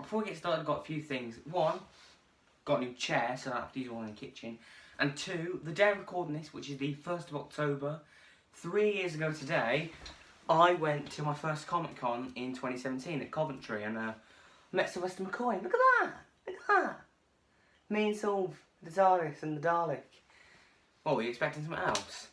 before we get started, I've got a few things. One, got a new chair, so I don't have to use one in the kitchen. And two, the day I'm recording this, which is the 1st of October, 3 years ago today, I went to my first Comic Con in 2017 at Coventry and met Sylvester McCoy. Look at that! Look at that! Me and Sylv, the TARDIS and the Dalek. What, were you expecting something else?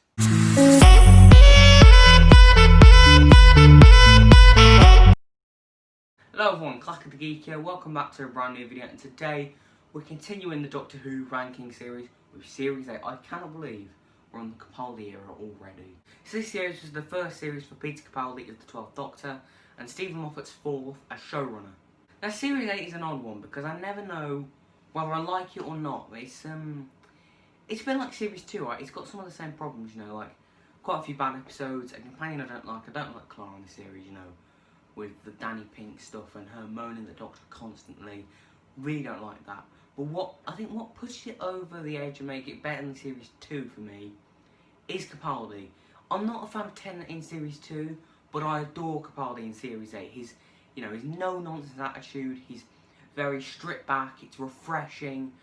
Hello everyone, Clacker the Geek here. Welcome back to a brand new video, and today we're continuing the Doctor Who ranking series with Series 8. I cannot believe we're on the Capaldi era already. So this series was the first series for Peter Capaldi as the 12th Doctor and Stephen Moffat's 4th as showrunner. Now Series 8 is an odd one because I never know whether I like it or not. It's been like Series 2, right? It's got some of the same problems, you know, like quite a few bad episodes, a companion I don't like Clara in the series, you know, with the Danny Pink stuff and her moaning the Doctor constantly. Really don't like that. But I think what pushes it over the edge and make it better than Series 2 for me is Capaldi. I'm not a fan of Tennant in Series 2, but I adore Capaldi in Series 8. His no-nonsense attitude, he's very stripped back, it's refreshing,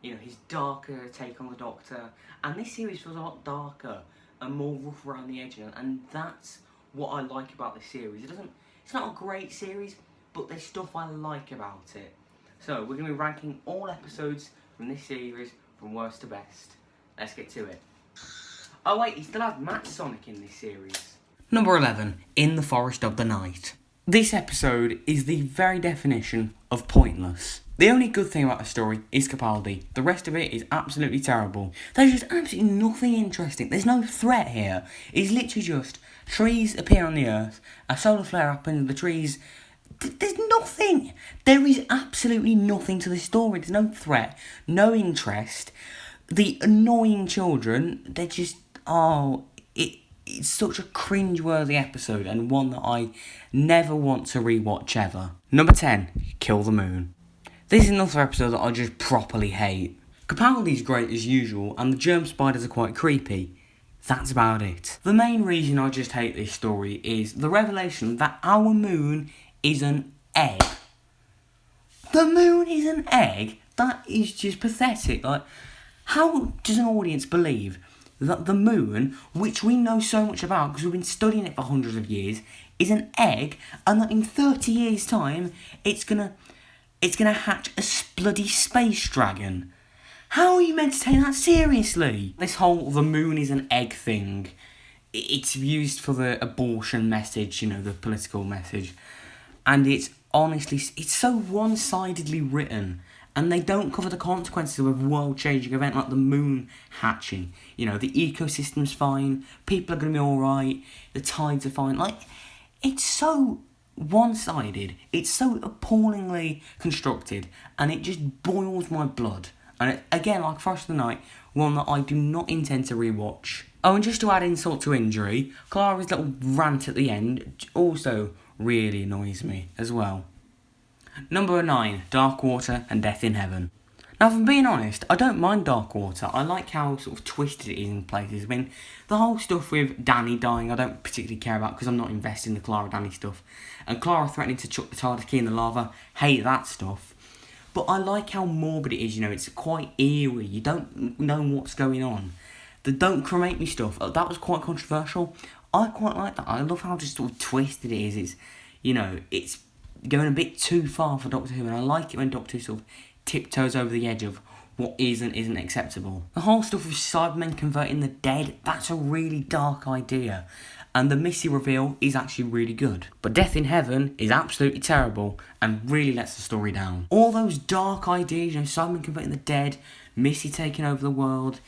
you know, his darker take on the Doctor. And this series feels a lot darker and more rough around the edges, and that's what I like about this series. It's not a great series, but there's stuff I like about it. So, we're going to be ranking all episodes from this series from worst to best. Let's get to it. Oh wait, he still has Matt Sonic in this series. Number 11, In the Forest of the Night. This episode is the very definition of pointless. The only good thing about the story is Capaldi. The rest of it is absolutely terrible. There's just absolutely nothing interesting. There's no threat here. It's literally just trees appear on the earth, a solar flare happens, the trees... There's nothing. There is absolutely nothing to the story. There's no threat, no interest. The annoying children, they're just... Oh, it's such a cringe-worthy episode and one that I never want to rewatch ever. Number 10, Kill the Moon. This is another episode that I just properly hate. Capaldi's great as usual and the germ spiders are quite creepy. That's about it. The main reason I just hate this story is the revelation that our moon is an egg. The moon is an egg? That is just pathetic. Like, how does an audience believe that the moon, which we know so much about because we've been studying it for hundreds of years, is an egg, and that in 30 years' time it's gonna hatch a bloody space dragon? How are you meant to take that seriously? This whole the moon is an egg thing, it's used for the abortion message, you know, the political message. And it's honestly, it's so one-sidedly written. And they don't cover the consequences of a world-changing event like the moon hatching. You know, the ecosystem's fine, people are going to be alright, the tides are fine. Like, it's so one-sided, it's so appallingly constructed, and it just boils my blood. And again, like Forest of the Night, one that I do not intend to rewatch. Oh, and just to add insult to injury, Clara's little rant at the end also really annoys me as well. Number 9, Dark Water and Death in Heaven. Now, if I'm being honest, I don't mind Dark Water. I like how sort of twisted it is in places. I mean, the whole stuff with Danny dying, I don't particularly care about because I'm not invested in the Clara-Danny stuff. And Clara threatening to chuck the TARDIS key in the lava, hate that stuff. But I like how morbid it is, you know, it's quite eerie. You don't know what's going on. The Don't Cremate Me stuff, that was quite controversial. I quite like that. I love how just sort of twisted it is. It's, you know, it's going a bit too far for Doctor Who, and I like it when Doctor Who sort of tiptoes over the edge of what is and isn't acceptable. The whole stuff with Cybermen converting the dead, that's a really dark idea, and the Missy reveal is actually really good. But Death in Heaven is absolutely terrible and really lets the story down. All those dark ideas, you know, Cybermen converting the dead, Missy taking over the world,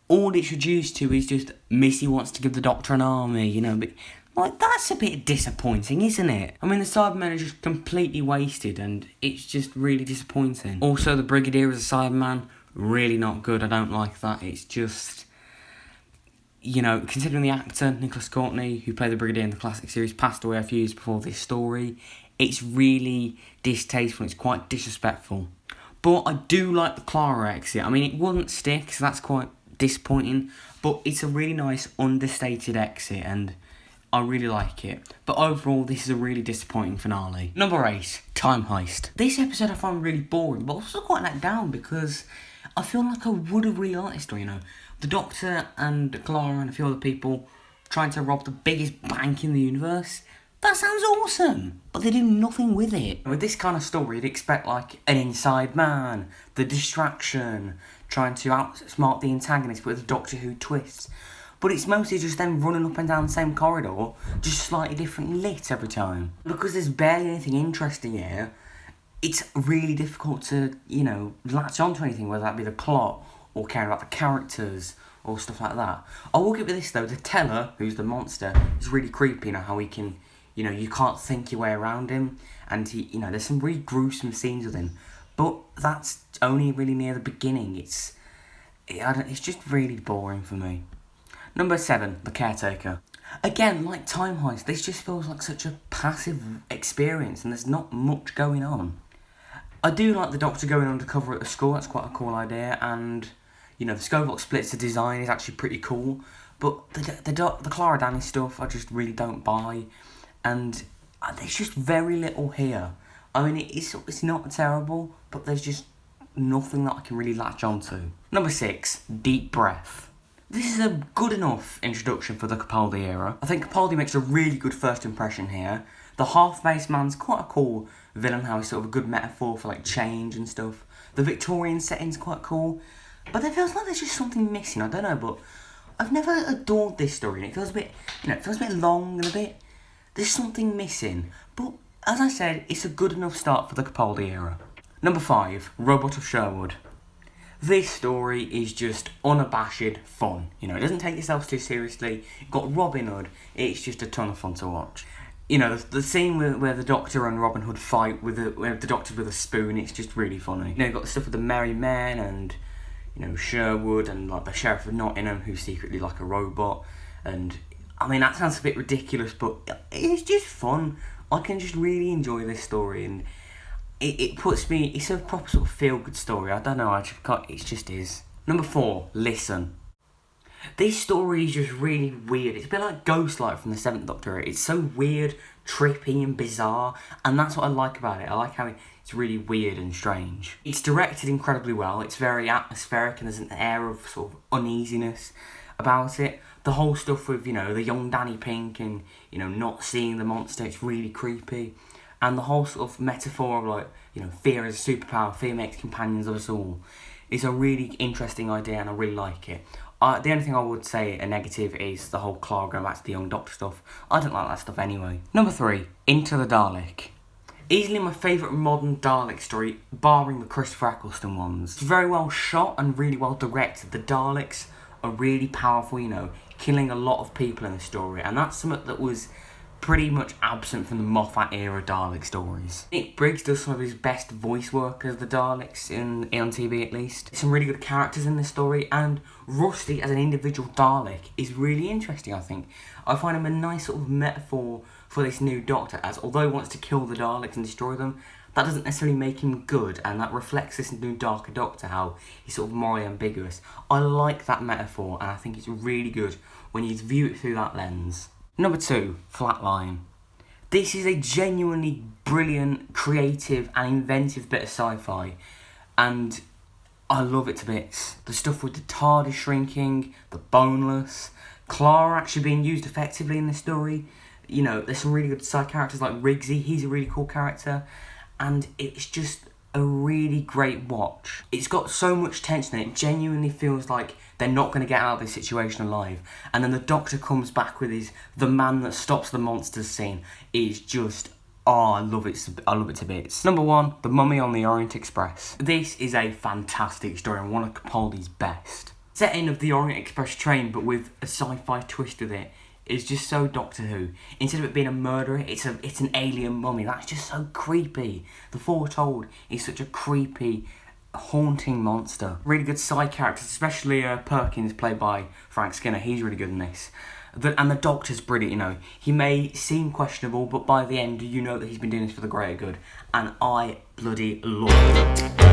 all it's reduced to is just Missy wants to give the Doctor an army, you know, but like, that's a bit disappointing, isn't it? I mean, the Cybermen are just completely wasted, and it's just really disappointing. Also, the Brigadier as a Cyberman, really not good. I don't like that. It's just, you know, considering the actor, Nicholas Courtney, who played the Brigadier in the classic series, passed away a few years before this story, it's really distasteful. It's quite disrespectful. But I do like the Clara exit. I mean, it wouldn't stick, so that's quite disappointing, but it's a really nice, understated exit, and I really like it. But overall, this is a really disappointing finale. Number 8, Time Heist. This episode I found really boring, but also quite let down because I feel like I would have really liked this story, you know. The Doctor and Clara and a few other people trying to rob the biggest bank in the universe. That sounds awesome, but they do nothing with it. With this kind of story, you'd expect like an inside man, the distraction, trying to outsmart the antagonist with a Doctor Who twist. But it's mostly just them running up and down the same corridor, just slightly differently lit every time. Because there's barely anything interesting here, it's really difficult to, you know, latch onto anything, whether that be the plot or caring about the characters or stuff like that. I will give it this though, the Teller, who's the monster, is really creepy, you know, how he can, you know, you can't think your way around him, and he, you know, there's some really gruesome scenes with him, but that's only really near the beginning. It's just really boring for me. Number 7, The Caretaker. Again, like Time Heist, this just feels like such a passive experience, and there's not much going on. I do like the Doctor going undercover at the school, that's quite a cool idea, and, you know, the Scoville Splitzer design is actually pretty cool, but the Clara Danny stuff I just really don't buy. And there's just very little here. I mean, it's not terrible, but there's just nothing that I can really latch onto. Number 6, Deep Breath. This is a good enough introduction for the Capaldi era. I think Capaldi makes a really good first impression here. The half-faced man's quite a cool villain, how he's sort of a good metaphor for like change and stuff. The Victorian setting's quite cool, but it feels like there's just something missing. I don't know, but I've never adored this story. And it feels a bit, you know, it feels a bit long and a bit. There's something missing, but as I said, it's a good enough start for the Capaldi era. Number 5, Robot of Sherwood. This story is just unabashed fun. You know, it doesn't take itself too seriously. You've got Robin Hood. It's just a ton of fun to watch. You know, the scene where the Doctor and Robin Hood fight with the Doctor's with a spoon, it's just really funny. You know, you've got the stuff with the Merry Men and, you know, Sherwood and like the Sheriff of Nottingham who's secretly like a robot. And I mean, that sounds a bit ridiculous, but it's just fun. I can just really enjoy this story, and it puts me, it's a proper sort of feel-good story. I don't know, I just can't, it just is. Number 4, Listen. This story is just really weird. It's a bit like Ghostlight from the 7th Doctor. It's so weird, trippy and bizarre, and that's what I like about it. I like how it's really weird and strange. It's directed incredibly well. It's very atmospheric, and there's an air of sort of uneasiness about it. The whole stuff with, you know, the young Danny Pink and, you know, not seeing the monster, it's really creepy. And the whole sort of metaphor of, like, you know, fear is a superpower, fear makes companions of us all, is a really interesting idea, and I really like it. The only thing I would say a negative is the whole Clara going back to the young Doctor stuff. I don't like that stuff anyway. Number 3, Into the Dalek. Easily my favourite modern Dalek story, barring the Christopher Eccleston ones. It's very well shot and really well directed. The Daleks are really powerful, you know, killing a lot of people in the story, and that's something that was pretty much absent from the Moffat era Dalek stories. Nick Briggs does some of his best voice work as the Daleks on TV at least. Some really good characters in this story, and Rusty as an individual Dalek is really interesting, I think. I find him a nice sort of metaphor for this new Doctor, as although he wants to kill the Daleks and destroy them, that doesn't necessarily make him good, and that reflects this new darker Doctor, how he's sort of morally ambiguous. I like that metaphor, and I think it's really good when you view it through that lens. Number 2, Flatline. This is a genuinely brilliant, creative and inventive bit of sci-fi, and I love it to bits. The stuff with the TARDIS shrinking, the boneless, Clara actually being used effectively in the story. You know, there's some really good side characters like Riggsy, he's a really cool character, and it's just a really great watch. It's got so much tension in it, genuinely feels like they're not going to get out of this situation alive. And then the Doctor comes back with the man that stops the monsters scene. It's just, oh, I love it to bits. Number 1, The Mummy on the Orient Express. This is a fantastic story and one of Capaldi's best. Setting of the Orient Express train, but with a sci-fi twist with it, is just so Doctor Who. Instead of it being a murderer, it's an alien mummy. That's just so creepy. The Foretold is such a creepy, haunting monster. Really good side characters, especially Perkins, played by Frank Skinner. He's really good in this. And the Doctor's brilliant, you know. He may seem questionable, but by the end, you know that he's been doing this for the greater good. And I bloody love it.